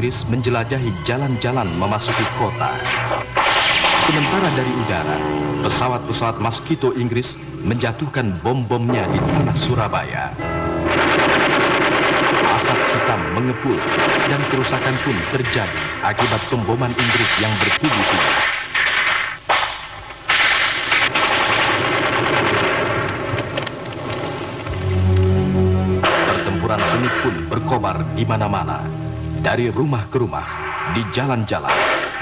Inggris menjelajahi jalan-jalan memasuki kota. Sementara dari udara, pesawat-pesawat Mosquito Inggris menjatuhkan bom-bomnya di tanah Surabaya. Asap hitam mengepul dan kerusakan pun terjadi akibat pemboman Inggris yang bertubi-tubi. Pertempuran sengit pun berkobar di mana-mana, dari rumah ke rumah, di jalan-jalan,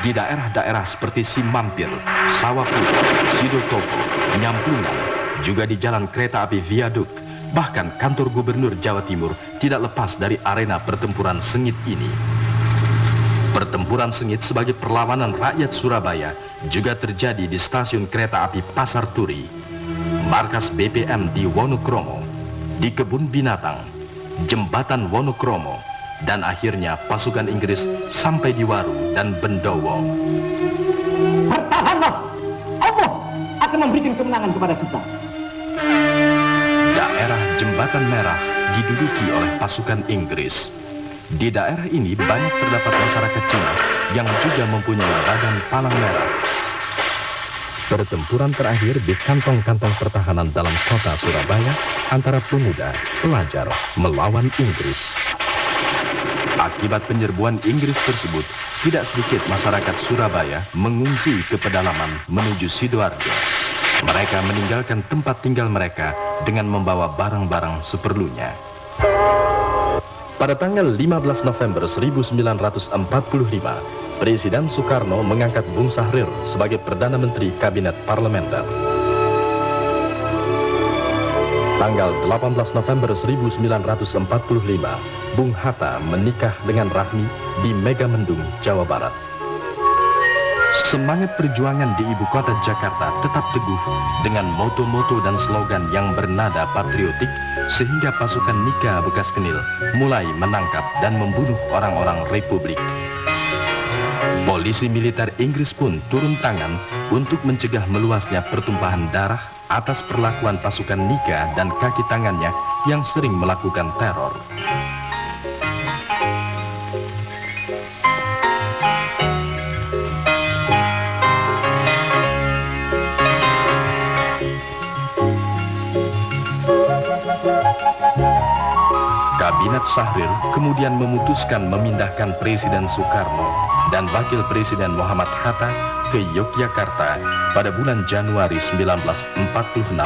di daerah-daerah seperti Simampir, Sawapura, Sidotopo, Nyamplungan, juga di jalan kereta api Viaduk. Bahkan kantor gubernur Jawa Timur tidak lepas dari arena pertempuran sengit ini. Pertempuran sengit sebagai perlawanan rakyat Surabaya juga terjadi di stasiun kereta api Pasar Turi, markas BPM di Wonokromo, di kebun binatang, jembatan Wonokromo, dan akhirnya pasukan Inggris sampai di Waru dan Bendowo. Bertahanlah! Allah akan memberikan kemenangan kepada kita. Daerah Jembatan Merah diduduki oleh pasukan Inggris. Di daerah ini banyak terdapat masyarakat Cina yang juga mempunyai badan palang merah. Pertempuran terakhir di kantong-kantong pertahanan dalam kota Surabaya antara pemuda, pelajar melawan Inggris. Akibat penyerbuan Inggris tersebut, tidak sedikit masyarakat Surabaya mengungsi ke pedalaman menuju Sidoarjo. Mereka meninggalkan tempat tinggal mereka dengan membawa barang-barang seperlunya. Pada tanggal 15 November 1945, Presiden Soekarno mengangkat Bung Sahrir sebagai Perdana Menteri Kabinet Parlementer. Tanggal 18 November 1945, Bung Hatta menikah dengan Rahmi di Megamendung, Jawa Barat. Semangat perjuangan di ibu kota Jakarta tetap teguh dengan moto-moto dan slogan yang bernada patriotik, sehingga pasukan Nika bekas Kenil mulai menangkap dan membunuh orang-orang Republik. Polisi militer Inggris pun turun tangan untuk mencegah meluasnya pertumpahan darah atas perlakuan pasukan Nika dan kaki tangannya yang sering melakukan teror. Kabinet Sahrir kemudian memutuskan memindahkan Presiden Soekarno dan Wakil Presiden Muhammad Hatta ke Yogyakarta pada bulan Januari 1946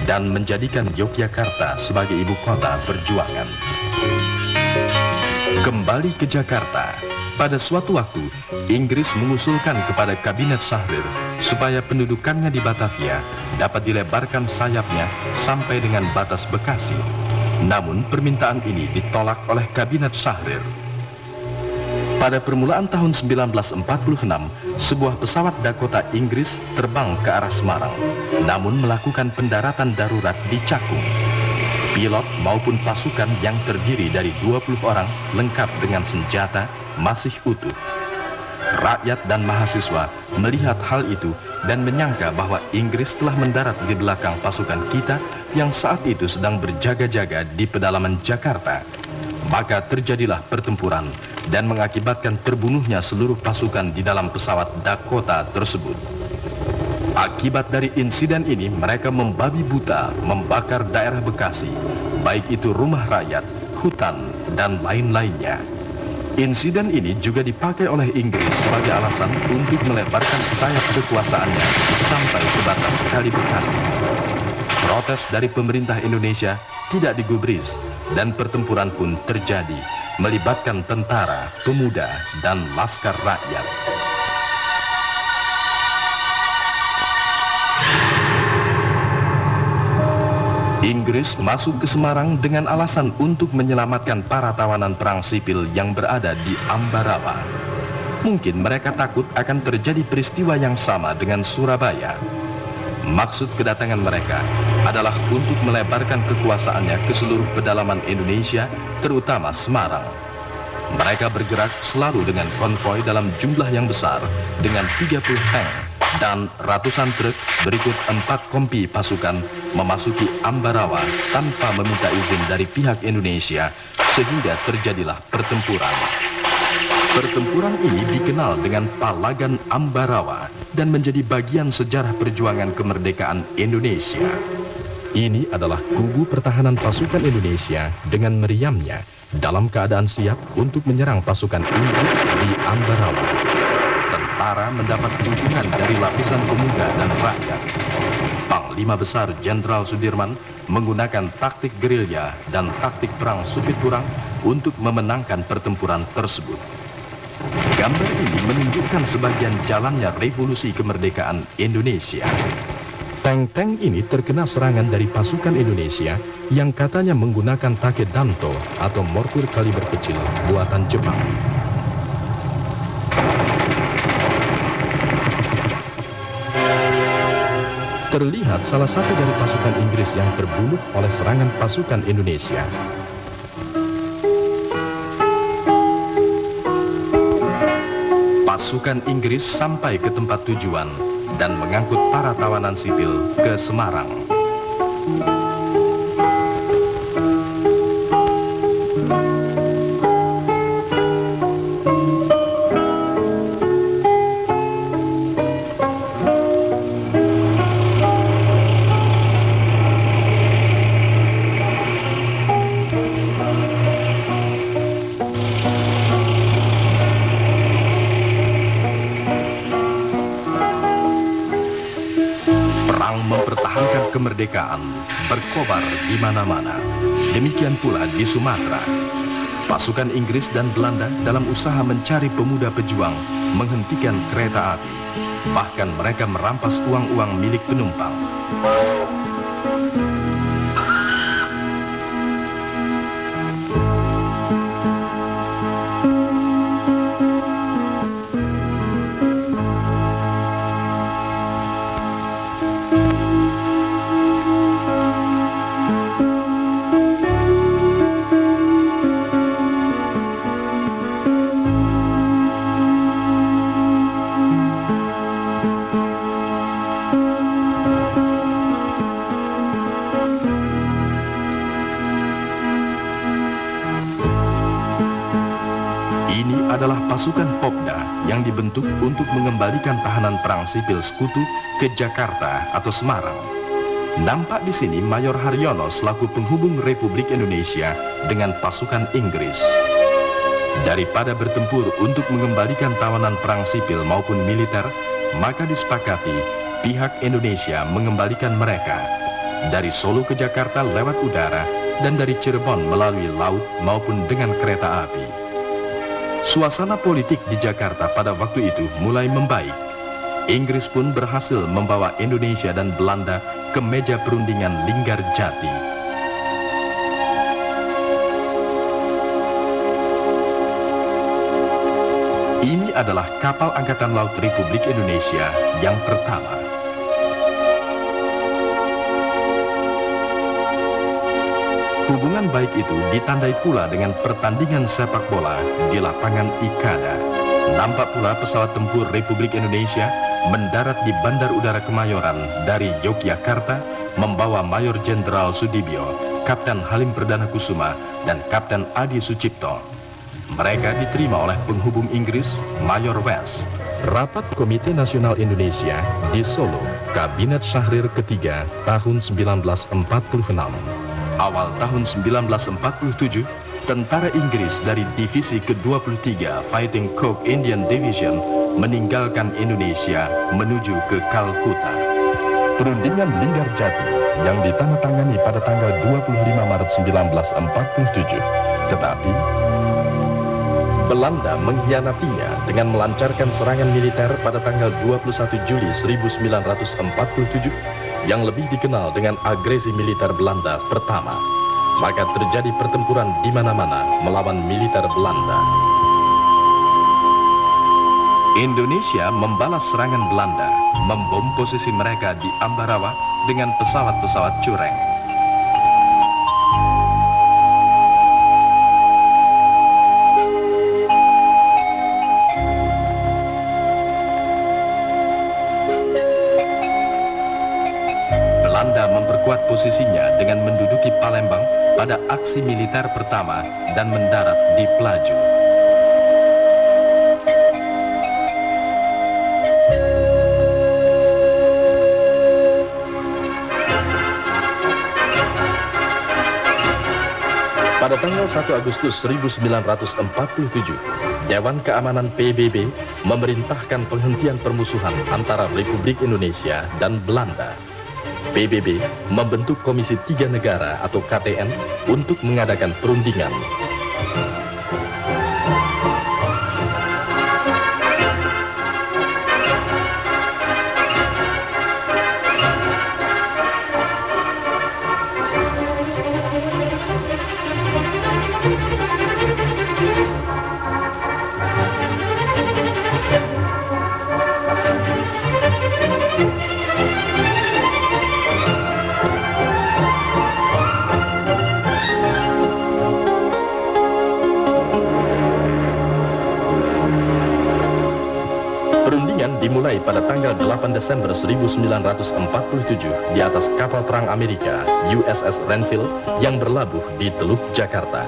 dan menjadikan Yogyakarta sebagai ibu kota perjuangan. Kembali ke Jakarta, pada suatu waktu Inggris mengusulkan kepada Kabinet Sahrir supaya pendudukannya di Batavia dapat dilebarkan sayapnya sampai dengan batas Bekasi. Namun permintaan ini ditolak oleh Kabinet Sahrir. Pada permulaan tahun 1946, sebuah pesawat Dakota Inggris terbang ke arah Semarang, namun melakukan pendaratan darurat di Cakung. Pilot maupun pasukan yang terdiri dari 20 orang lengkap dengan senjata masih utuh. Rakyat dan mahasiswa melihat hal itu dan menyangka bahwa Inggris telah mendarat di belakang pasukan kita yang saat itu sedang berjaga-jaga di pedalaman Jakarta. Maka terjadilah pertempuran dan mengakibatkan terbunuhnya seluruh pasukan di dalam pesawat Dakota tersebut. Akibat dari insiden ini, mereka membabi buta membakar daerah Bekasi, baik itu rumah rakyat, hutan, dan lain-lainnya. Insiden ini juga dipakai oleh Inggris sebagai alasan untuk melebarkan sayap kekuasaannya sampai ke batas Kali Bekasi. Protes dari pemerintah Indonesia tidak digubris dan pertempuran pun terjadi, melibatkan tentara, pemuda, dan laskar rakyat. Inggris masuk ke Semarang dengan alasan untuk menyelamatkan para tawanan perang sipil yang berada di Ambarawa. Mungkin mereka takut akan terjadi peristiwa yang sama dengan Surabaya. Maksud kedatangan mereka adalah untuk melebarkan kekuasaannya ke seluruh pedalaman Indonesia, terutama Semarang. Mereka bergerak selalu dengan konvoi dalam jumlah yang besar, dengan 30 tank dan ratusan truk berikut 4 kompi pasukan memasuki Ambarawa tanpa meminta izin dari pihak Indonesia, sehingga terjadilah pertempuran. Pertempuran ini dikenal dengan Palagan Ambarawa dan menjadi bagian sejarah perjuangan kemerdekaan Indonesia. Ini adalah kubu pertahanan pasukan Indonesia dengan meriamnya dalam keadaan siap untuk menyerang pasukan Inggris di Ambarawa. Tentara mendapat dukungan dari lapisan pemuda dan rakyat. Panglima Besar Jenderal Sudirman menggunakan taktik gerilya dan taktik perang supit turang untuk memenangkan pertempuran tersebut. Gambar ini menunjukkan sebagian jalannya revolusi kemerdekaan Indonesia. Tank-tank ini terkena serangan dari pasukan Indonesia yang katanya menggunakan take danto atau mortir kaliber kecil buatan Jepang. Terlihat salah satu dari pasukan Inggris yang terbunuh oleh serangan pasukan Indonesia. Pasukan Inggris sampai ke tempat tujuan dan mengangkut para tawanan sipil ke Semarang. Mempertahankan kemerdekaan berkobar di mana-mana. Demikian pula di Sumatera. Pasukan Inggris dan Belanda dalam usaha mencari pemuda pejuang menghentikan kereta api. Bahkan mereka merampas uang-uang milik penumpang. Ini adalah pasukan Popda yang dibentuk untuk mengembalikan tahanan perang sipil sekutu ke Jakarta atau Semarang. Nampak di sini Mayor Haryono selaku penghubung Republik Indonesia dengan pasukan Inggris. Daripada bertempur untuk mengembalikan tawanan perang sipil maupun militer, maka disepakati pihak Indonesia mengembalikan mereka dari Solo ke Jakarta lewat udara dan dari Cirebon melalui laut maupun dengan kereta api. Suasana politik di Jakarta pada waktu itu mulai membaik. Inggris pun berhasil membawa Indonesia dan Belanda ke meja perundingan Linggarjati. Ini adalah kapal Angkatan Laut Republik Indonesia yang pertama. Hubungan baik itu ditandai pula dengan pertandingan sepak bola di lapangan Ikada. Nampak pula pesawat tempur Republik Indonesia mendarat di Bandar Udara Kemayoran dari Yogyakarta membawa Mayor Jenderal Sudibyo, Kapten Halim Perdana Kusuma, dan Kapten Adi Sucipto. Mereka diterima oleh penghubung Inggris, Mayor West. Rapat Komite Nasional Indonesia di Solo, Kabinet Syahrir ketiga tahun 1946. Awal tahun 1947, tentara Inggris dari Divisi ke-23 Fighting Coke Indian Division meninggalkan Indonesia menuju ke Kalkuta. Perundingan Linggarjati yang ditandatangani pada tanggal 25 Maret 1947, tetapi Belanda mengkhianatinya dengan melancarkan serangan militer pada tanggal 21 Juli 1947 yang lebih dikenal dengan agresi militer Belanda pertama. Maka terjadi pertempuran di mana-mana melawan militer Belanda. Indonesia membalas serangan Belanda, membom posisi mereka di Ambarawa dengan pesawat-pesawat Cureng. Belanda memperkuat posisinya dengan menduduki Palembang pada aksi militer pertama dan mendarat di Pelaju. tanggal 1 Agustus 1947, Dewan Keamanan PBB memerintahkan penghentian permusuhan antara Republik Indonesia dan Belanda. PBB membentuk Komisi Tiga Negara atau KTN untuk mengadakan perundingan. Perundingan dimulai pada tanggal 8 Desember 1947 di atas kapal perang Amerika USS Renville yang berlabuh di Teluk Jakarta.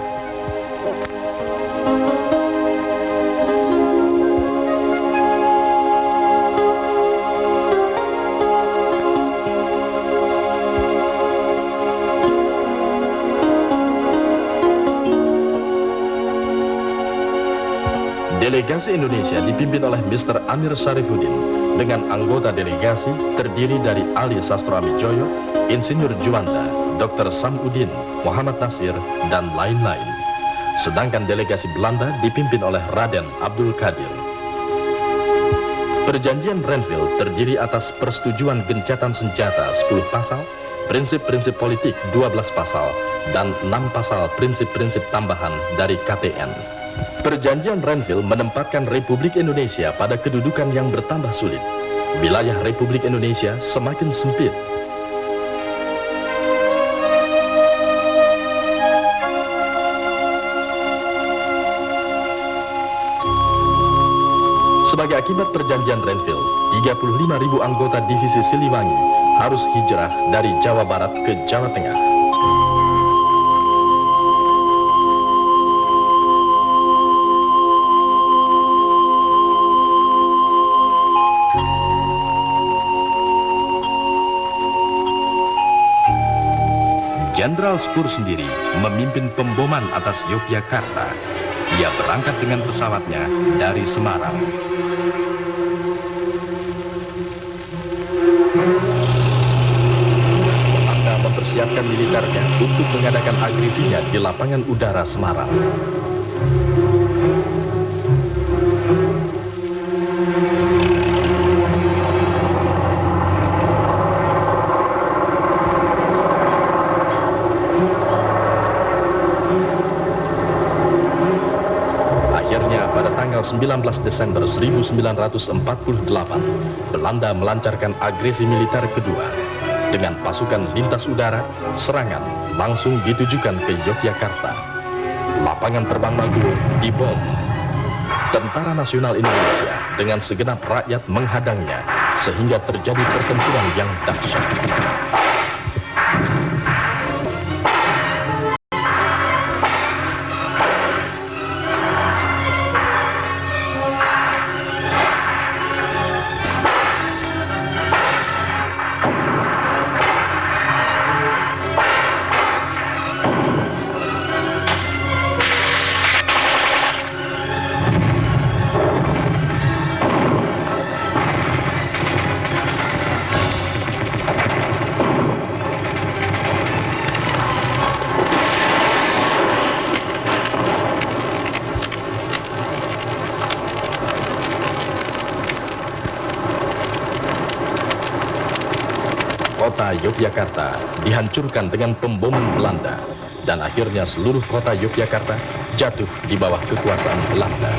Delegasi Indonesia dipimpin oleh Mr. Amir Syarifuddin dengan anggota delegasi terdiri dari Ali Sastro Amijoyo, Insinyur Juanda, Dr. Samudin, Muhammad Nasir, dan lain-lain. Sedangkan delegasi Belanda dipimpin oleh Raden Abdul Qadir. Perjanjian Renville terdiri atas persetujuan gencatan senjata 10 pasal, prinsip-prinsip politik 12 pasal, dan 6 pasal prinsip-prinsip tambahan dari KTN. Perjanjian Renville menempatkan Republik Indonesia pada kedudukan yang bertambah sulit. Wilayah Republik Indonesia semakin sempit. Sebagai akibat perjanjian Renville, 35.000 anggota divisi Siliwangi harus hijrah dari Jawa Barat ke Jawa Tengah. Jenderal Spur sendiri memimpin pemboman atas Yogyakarta. Ia berangkat dengan pesawatnya dari Semarang. Belanda mempersiapkan militernya untuk mengadakan agresinya di lapangan udara Semarang. Pada tanggal 19 Desember 1948, Belanda melancarkan agresi militer kedua. Dengan pasukan lintas udara, serangan langsung ditujukan ke Yogyakarta. Lapangan terbang Maguwo dibom. Tentara Nasional Indonesia dengan segenap rakyat menghadangnya, sehingga terjadi pertempuran yang dahsyat. Kota Yogyakarta dihancurkan dengan pemboman Belanda, dan akhirnya seluruh kota Yogyakarta jatuh di bawah kekuasaan Belanda.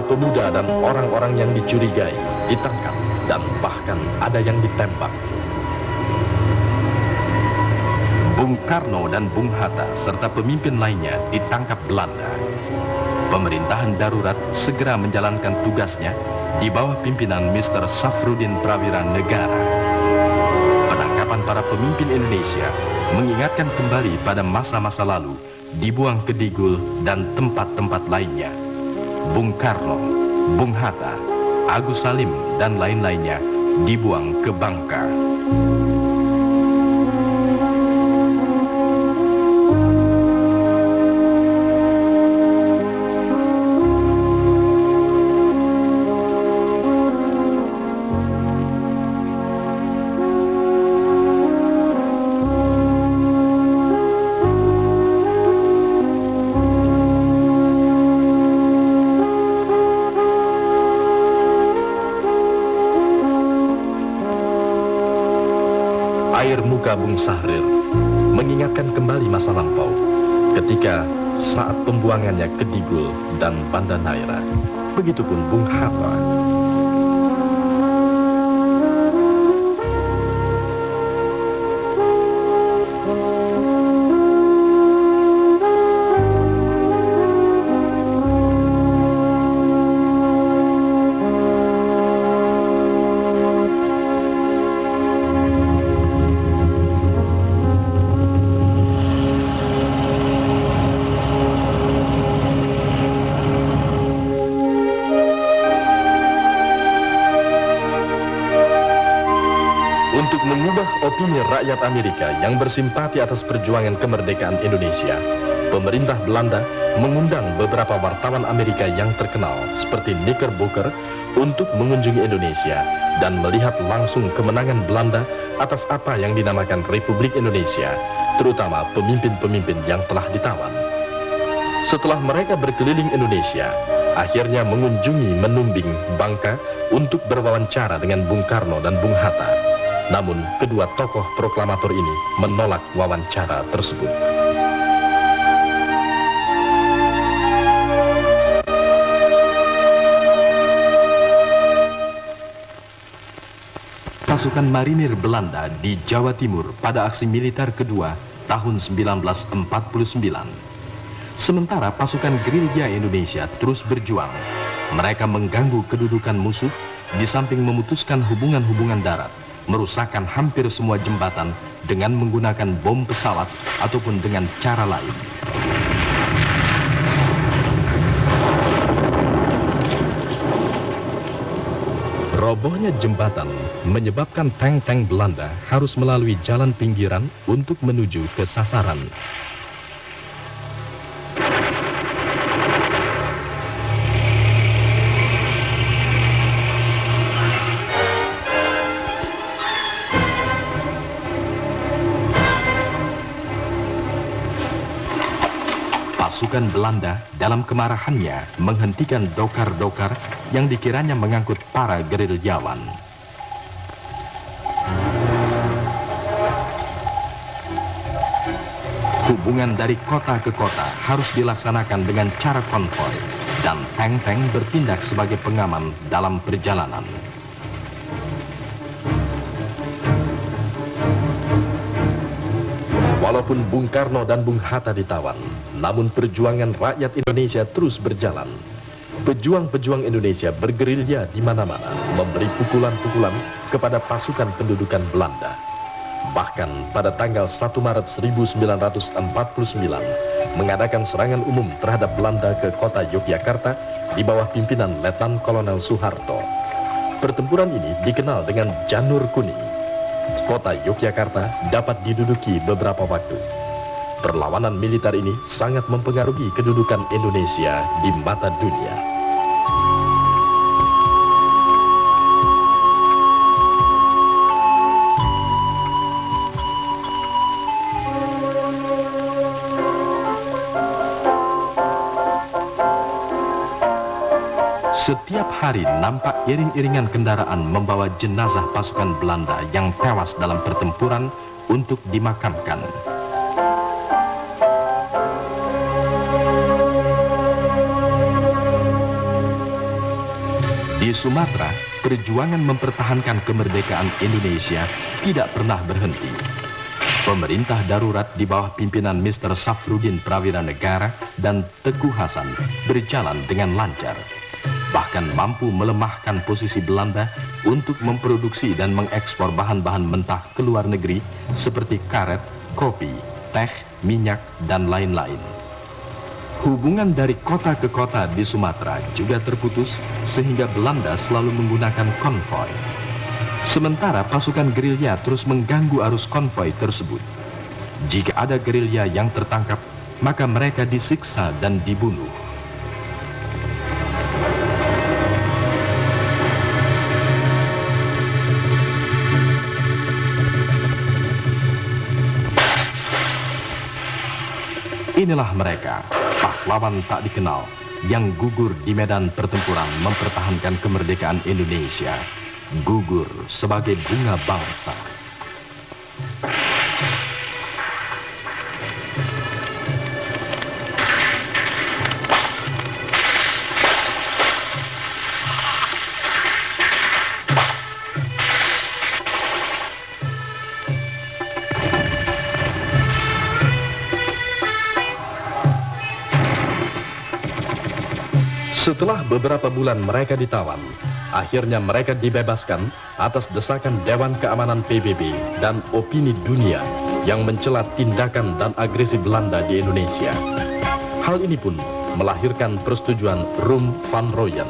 para pemuda dan orang-orang yang dicurigai ditangkap dan bahkan ada yang ditembak. Bung Karno dan Bung Hatta serta pemimpin lainnya ditangkap Belanda. Pemerintahan darurat segera menjalankan tugasnya di bawah pimpinan Mr. Safrudin Prawira Negara. Penangkapan para pemimpin Indonesia mengingatkan kembali pada masa-masa lalu, dibuang ke Digul dan tempat-tempat lainnya. Bung Karno, Bung Hatta, Agus Salim, dan lain-lainnya dibuang ke Bangka. Air muka Bung Sahrir mengingatkan kembali masa lampau ketika saat pembuangannya ke Digul dan Banda Naira. Begitupun Bung Hatta. Untuk mengubah opini rakyat Amerika yang bersimpati atas perjuangan kemerdekaan Indonesia, pemerintah Belanda mengundang beberapa wartawan Amerika yang terkenal seperti Knickerbocker untuk mengunjungi Indonesia dan melihat langsung kemenangan Belanda atas apa yang dinamakan Republik Indonesia, terutama pemimpin-pemimpin yang telah ditawan. Setelah mereka berkeliling Indonesia, akhirnya mengunjungi Menumbing, Bangka untuk berwawancara dengan Bung Karno dan Bung Hatta. Namun, kedua tokoh proklamator ini menolak wawancara tersebut. Pasukan marinir Belanda di Jawa Timur pada aksi militer kedua tahun 1949. Sementara pasukan gerilya Indonesia terus berjuang. Mereka mengganggu kedudukan musuh di samping memutuskan hubungan-hubungan darat, merusakkan hampir semua jembatan dengan menggunakan bom pesawat ataupun dengan cara lain. Robohnya jembatan menyebabkan tank-tank Belanda harus melalui jalan pinggiran untuk menuju ke sasaran. Pasukan Belanda dalam kemarahannya menghentikan dokar-dokar yang dikiranya mengangkut para gerilyawan. Hubungan dari kota ke kota harus dilaksanakan dengan cara konvoi dan tank-tank bertindak sebagai pengaman dalam perjalanan. Walaupun Bung Karno dan Bung Hatta ditawan, namun perjuangan rakyat Indonesia terus berjalan. Pejuang-pejuang Indonesia bergerilya di mana-mana, memberi pukulan-pukulan kepada pasukan pendudukan Belanda. Bahkan pada tanggal 1 Maret 1949, mengadakan serangan umum terhadap Belanda ke kota Yogyakarta di bawah pimpinan Letnan Kolonel Soeharto. Pertempuran ini dikenal dengan Janur Kuning. Kota Yogyakarta dapat diduduki beberapa waktu. Perlawanan militer ini sangat mempengaruhi kedudukan Indonesia di mata dunia. Setiap hari nampak iring-iringan kendaraan membawa jenazah pasukan Belanda yang tewas dalam pertempuran untuk dimakamkan. Di Sumatera, perjuangan mempertahankan kemerdekaan Indonesia tidak pernah berhenti. Pemerintah darurat di bawah pimpinan Mr. Safrudin Prawira Negara dan Teguh Hasan berjalan dengan lancar. Bahkan mampu melemahkan posisi Belanda untuk memproduksi dan mengekspor bahan-bahan mentah ke luar negeri seperti karet, kopi, teh, minyak, dan lain-lain. Hubungan dari kota ke kota di Sumatera juga terputus sehingga Belanda selalu menggunakan konvoi. Sementara pasukan gerilya terus mengganggu arus konvoi tersebut. Jika ada gerilya yang tertangkap, maka mereka disiksa dan dibunuh. Inilah mereka, pahlawan tak dikenal, yang gugur di medan pertempuran mempertahankan kemerdekaan Indonesia. Gugur sebagai bunga bangsa. Setelah beberapa bulan mereka ditawan, akhirnya mereka dibebaskan atas desakan Dewan Keamanan PBB dan opini dunia yang mencela tindakan dan agresi Belanda di Indonesia. Hal ini pun melahirkan persetujuan Rum van Rooyen.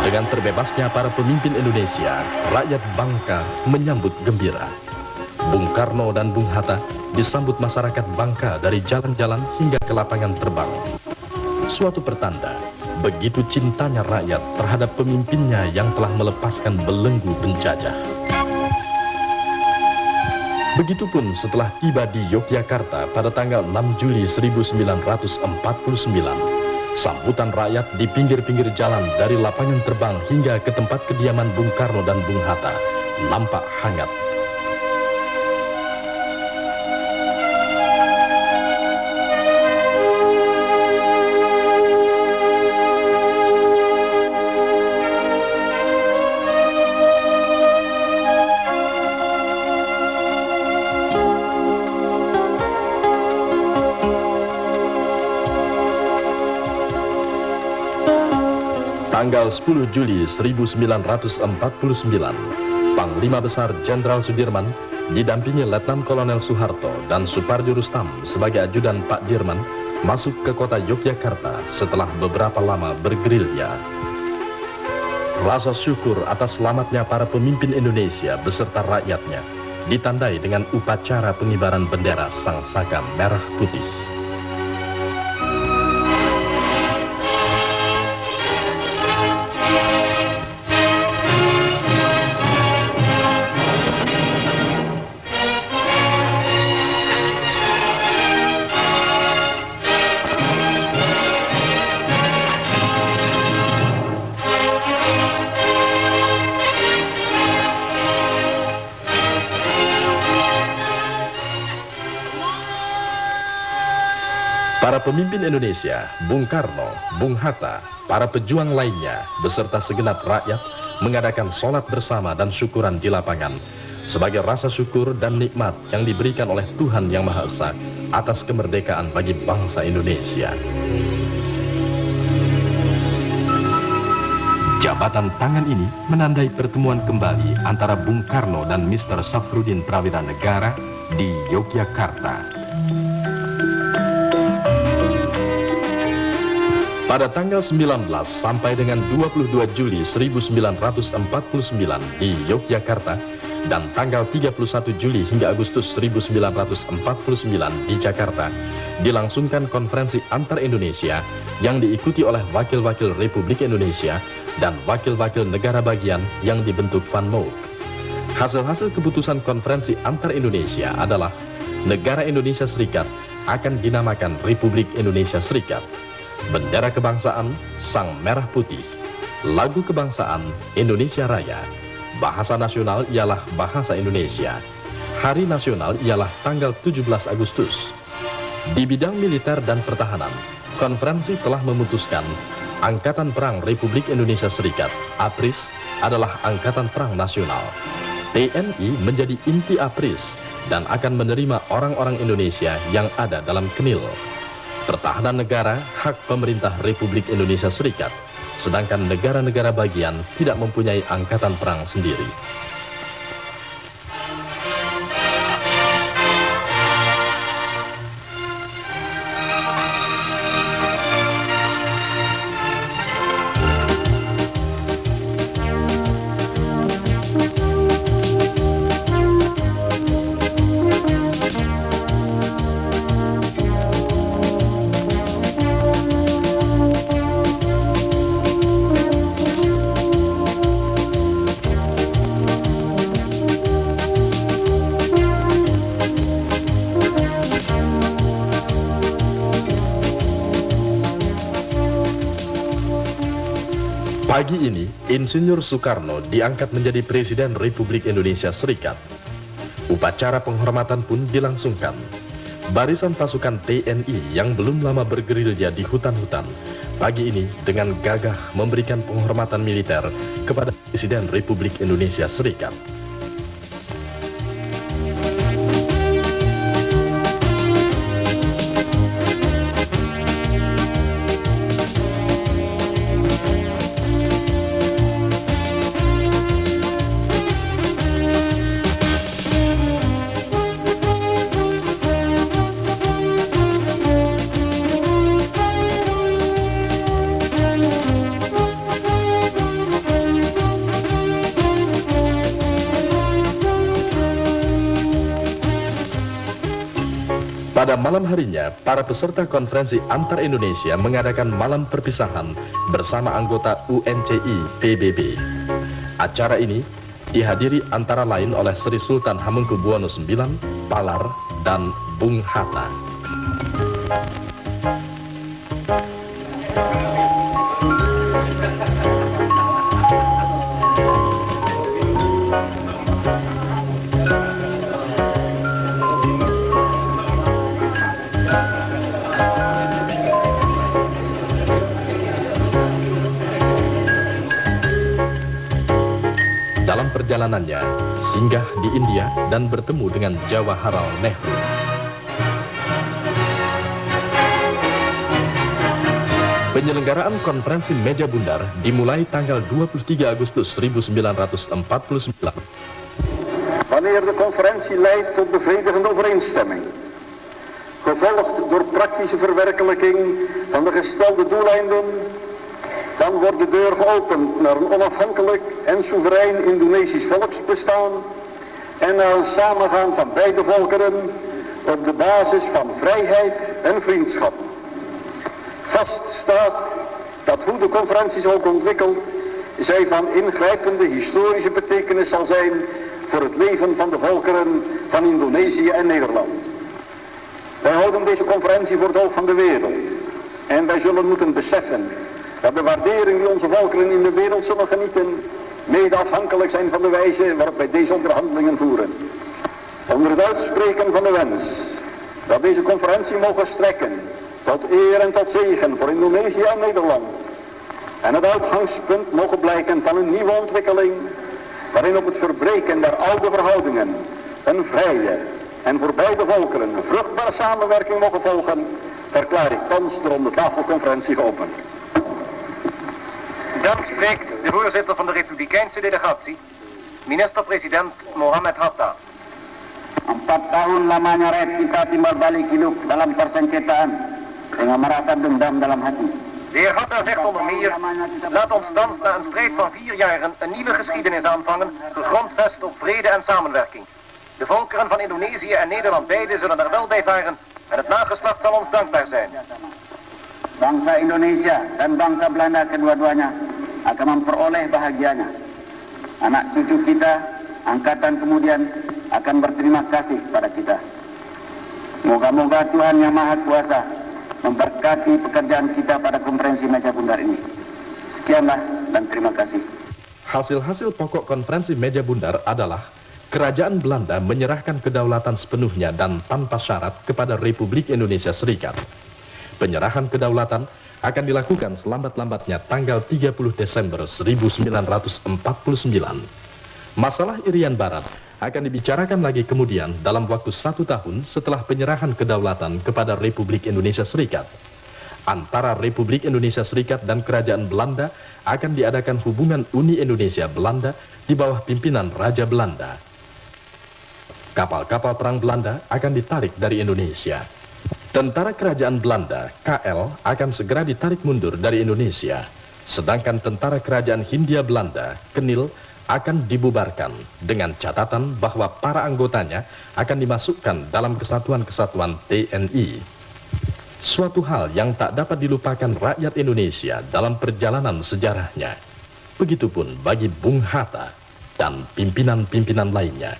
Dengan terbebasnya para pemimpin Indonesia, rakyat Bangka menyambut gembira. Bung Karno dan Bung Hatta disambut masyarakat Bangka dari jalan-jalan hingga ke lapangan terbang. Suatu pertanda begitu cintanya rakyat terhadap pemimpinnya yang telah melepaskan belenggu penjajah. Begitupun setelah tiba di Yogyakarta pada tanggal 6 Juli 1949, sambutan rakyat di pinggir-pinggir jalan dari lapangan terbang hingga ke tempat kediaman Bung Karno dan Bung Hatta nampak hangat. Tanggal 10 Juli 1949, Panglima Besar Jenderal Sudirman didampingi Letnan Kolonel Soeharto dan Supardi Rustam sebagai ajudan Pak Dirman masuk ke kota Yogyakarta setelah beberapa lama bergerilya. Rasa syukur atas selamatnya para pemimpin Indonesia beserta rakyatnya ditandai dengan upacara pengibaran bendera Sang Saka Merah Putih. Para pemimpin Indonesia, Bung Karno, Bung Hatta, para pejuang lainnya, beserta segenap rakyat, mengadakan sholat bersama dan syukuran di lapangan, sebagai rasa syukur dan nikmat yang diberikan oleh Tuhan Yang Maha Esa atas kemerdekaan bagi bangsa Indonesia. Jabatan tangan ini menandai pertemuan kembali antara Bung Karno dan Mr. Safrudin Prawira Negara di Yogyakarta. Pada tanggal 19 sampai dengan 22 Juli 1949 di Yogyakarta dan tanggal 31 Juli hingga Agustus 1949 di Jakarta dilangsungkan konferensi antar Indonesia yang diikuti oleh wakil-wakil Republik Indonesia dan wakil-wakil negara bagian yang dibentuk Van Mook. Hasil-hasil keputusan konferensi antar Indonesia adalah negara Indonesia Serikat akan dinamakan Republik Indonesia Serikat. Bendera kebangsaan Sang Merah Putih, lagu kebangsaan Indonesia Raya, bahasa nasional ialah bahasa Indonesia, hari nasional ialah tanggal 17 Agustus. Di bidang militer dan pertahanan, konferensi telah memutuskan Angkatan Perang Republik Indonesia Serikat, APRIS, adalah Angkatan Perang Nasional. TNI menjadi inti APRIS dan akan menerima orang-orang Indonesia yang ada dalam KNIL. Pertahanan negara hak pemerintah Republik Indonesia Serikat, sedangkan negara-negara bagian tidak mempunyai angkatan perang sendiri. Pagi ini, Insinyur Soekarno diangkat menjadi Presiden Republik Indonesia Serikat. Upacara penghormatan pun dilangsungkan. Barisan pasukan TNI yang belum lama bergerilya di hutan-hutan, pagi ini dengan gagah memberikan penghormatan militer kepada Presiden Republik Indonesia Serikat. Pada malam harinya, para peserta konferensi antar Indonesia mengadakan malam perpisahan bersama anggota UNCI PBB. Acara ini dihadiri antara lain oleh Sri Sultan Hamengkubuwono IX, Palar, dan Bung Hatta. Dalam perjalanannya, singgah di India dan bertemu dengan Jawaharlal Nehru. Penyelenggaraan konferensi meja bundar dimulai tanggal 23 Agustus 1949. Wanneer de conferentie leidt tot bevredigende overeenstemming, gevolgd door praktische verwerkelijking van de gestelde doeleinden, dan wordt de deur geopend naar een onafhankelijk en soeverein Indonesisch volksbestaan en naar een samengaan van beide volkeren op de basis van vrijheid en vriendschap. Vast staat dat hoe de conferentie zich ook ontwikkelt, zij van ingrijpende historische betekenis zal zijn voor het leven van de volkeren van Indonesië en Nederland. Wij houden deze conferentie voor het oog van de wereld en wij zullen moeten beseffen dat de waardering die onze volkeren in de wereld zullen genieten mede afhankelijk zijn van de wijze waarop wij deze onderhandelingen voeren. Onder het uitspreken van de wens dat deze conferentie mogen strekken tot eer en tot zegen voor Indonesië en Nederland en het uitgangspunt mogen blijken van een nieuwe ontwikkeling waarin op het verbreken der oude verhoudingen een vrije en voor beide volkeren een vruchtbare samenwerking mogen volgen, verklaar ik thans de rondetafelconferentie geopend. Dan spreekt de voorzitter van de Republikeinse delegatie, minister-president Mohammed Hatta. 4 tahun lamanya rakyat kita timbal balik hidup dalam persengketaan dengan merasa dendam dalam hati. De heer Hatta zegt onder meer, laat ons thans na een strijd van 4 jaren een nieuwe geschiedenis aanvangen, gegrondvest op vrede en samenwerking. De volkeren van Indonesië en Nederland beide zullen er wel bij varen en het nageslacht zal ons dankbaar zijn. Bangsa Indonesia dan bangsa Belanda kedua-duanya akan memperoleh bahagianya. Anak cucu kita, angkatan kemudian akan berterima kasih pada kita. Moga-moga Tuhan Yang Maha Kuasa memberkati pekerjaan kita pada konferensi meja bundar ini. Sekianlah dan terima kasih. Hasil-hasil pokok konferensi meja bundar adalah Kerajaan Belanda menyerahkan kedaulatan sepenuhnya dan tanpa syarat kepada Republik Indonesia Serikat. Penyerahan kedaulatan akan dilakukan selambat-lambatnya tanggal 30 Desember 1949. Masalah Irian Barat akan dibicarakan lagi kemudian dalam waktu 1 tahun setelah penyerahan kedaulatan kepada Republik Indonesia Serikat. Antara Republik Indonesia Serikat dan Kerajaan Belanda akan diadakan hubungan Uni Indonesia Belanda di bawah pimpinan Raja Belanda. Kapal-kapal perang Belanda akan ditarik dari Indonesia. Tentara Kerajaan Belanda, KL, akan segera ditarik mundur dari Indonesia. Sedangkan tentara Kerajaan Hindia Belanda, KNIL, akan dibubarkan dengan catatan bahwa para anggotanya akan dimasukkan dalam kesatuan-kesatuan TNI. Suatu hal yang tak dapat dilupakan rakyat Indonesia dalam perjalanan sejarahnya. Begitupun bagi Bung Hatta dan pimpinan-pimpinan lainnya.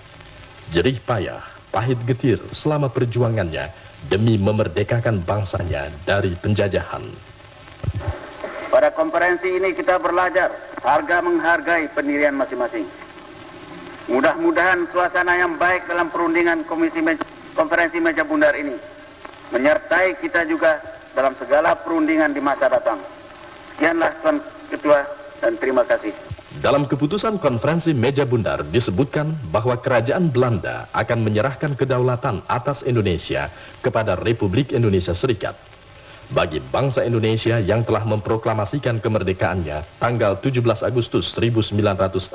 Jerih payah, pahit getir selama perjuangannya demi memerdekakan bangsanya dari penjajahan. Pada konferensi ini kita belajar harga menghargai pendirian masing-masing. Mudah-mudahan suasana yang baik dalam perundingan konferensi meja bundar ini menyertai kita juga dalam segala perundingan di masa datang. Sekianlah Tuan Ketua dan terima kasih. Dalam keputusan konferensi meja bundar disebutkan bahwa Kerajaan Belanda akan menyerahkan kedaulatan atas Indonesia kepada Republik Indonesia Serikat. Bagi bangsa Indonesia yang telah memproklamasikan kemerdekaannya tanggal 17 Agustus 1945,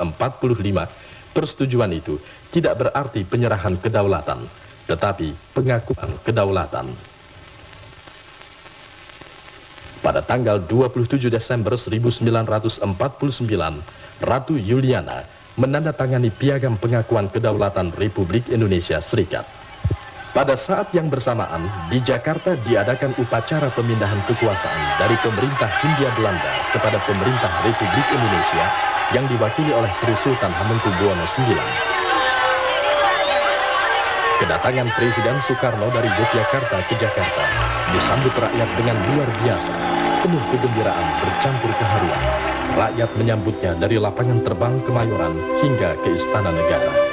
persetujuan itu tidak berarti penyerahan kedaulatan, tetapi pengakuan kedaulatan. Pada tanggal 27 Desember 1949, Ratu Juliana menandatangani piagam pengakuan kedaulatan Republik Indonesia Serikat. Pada saat yang bersamaan, di Jakarta diadakan upacara pemindahan kekuasaan dari pemerintah Hindia Belanda kepada pemerintah Republik Indonesia yang diwakili oleh Sri Sultan Hamengkubuwono IX. Kedatangan Presiden Soekarno dari Yogyakarta ke Jakarta disambut rakyat dengan luar biasa, penuh kegembiraan bercampur keharuan. Rakyat menyambutnya dari lapangan terbang Kemayoran hingga ke Istana Negara.